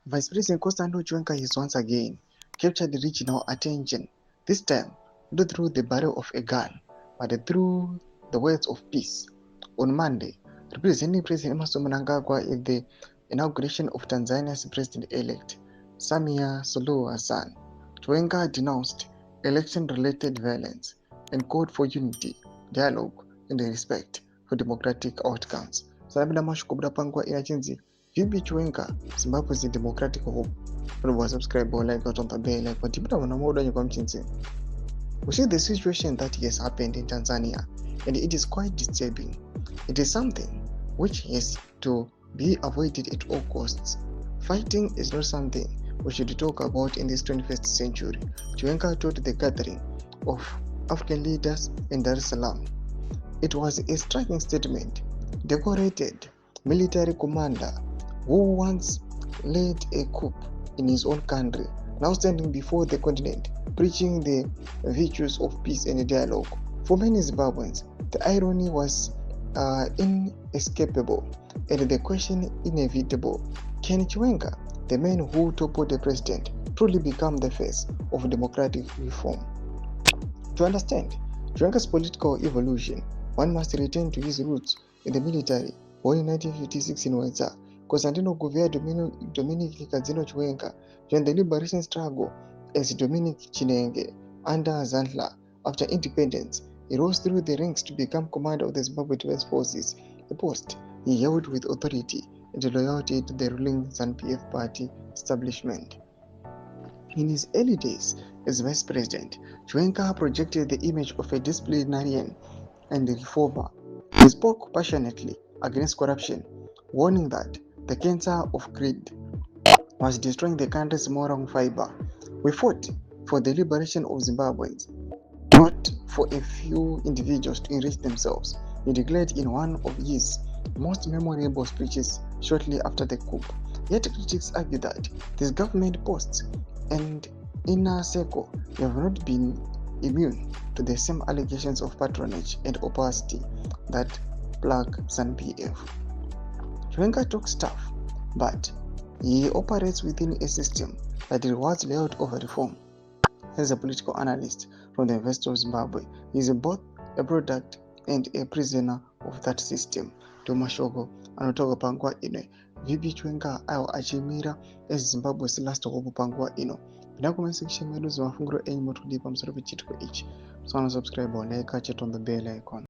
Vice President Constantino Chiwenga is once again captured regional attention, this time not through the barrel of a gun, but through the words of peace. On Monday, representing President Emmerson Mnangagwa at the inauguration of Tanzania's president-elect, Samia Suluhu Hassan, Chiwenga denounced election-related violence and called for unity, dialogue, and respect for democratic outcomes. Salabda mashukubda pangwa inachinzi Vipi Chiwenga, Zimbabwe's democratic hope. Unaweza subscribe or like on the bell like watibita wanamoda nyuka mchinzi. We see the situation that has happened in Tanzania and it is quite disturbing. It is something which has to be avoided at all costs. Fighting is not something we should talk about in this 21st century. Chiwenga told the gathering of African leaders in Dar es Salaam. It was a striking statement. Decorated military commander who once led a coup in his own country, now standing before the continent, preaching the virtues of peace and dialogue. For many Zimbabweans, the irony was inescapable and the question inevitable. Can Chiwenga, the man who toppled the president, truly become the face of democratic reform? To understand Chiwenga's political evolution, one must return to his roots in the military, born in 1956 in YTSccc. Constantino Gouveia Dominic Kadzino Chiwenga joined the liberation struggle as Dominic Chinenge under Zandla. After independence, he rose through the ranks to become commander of the Zimbabwe Defense Forces, a post he held with authority and loyalty to the ruling ZANU-PF party establishment. In his early days as vice president, Chiwenga projected the image of a disciplinarian and a reformer. He spoke passionately against corruption, warning that the cancer of greed was destroying the country's moral fiber. We fought for the liberation of Zimbabweans, not for a few individuals to enrich themselves, he declared in one of his most memorable speeches shortly after the coup. Yet critics argue that these government posts and inner circle have not been immune to the same allegations of patronage and opacity that plague ZANU-PF. Chiwenga talks tough, but he operates within a system that rewards layout over reform. As a political analyst from the University of Zimbabwe, he is both a product and a prisoner of that system. Tomashoko anotoka panguva ino. Vipi Chiwenga achimira as Zimbabwe's last hope panguva ino. Pinda comment section medu zvemafungiro enyu motodipa pamusoro pechitiko ichi. So subscribe or like, chat on the bell icon.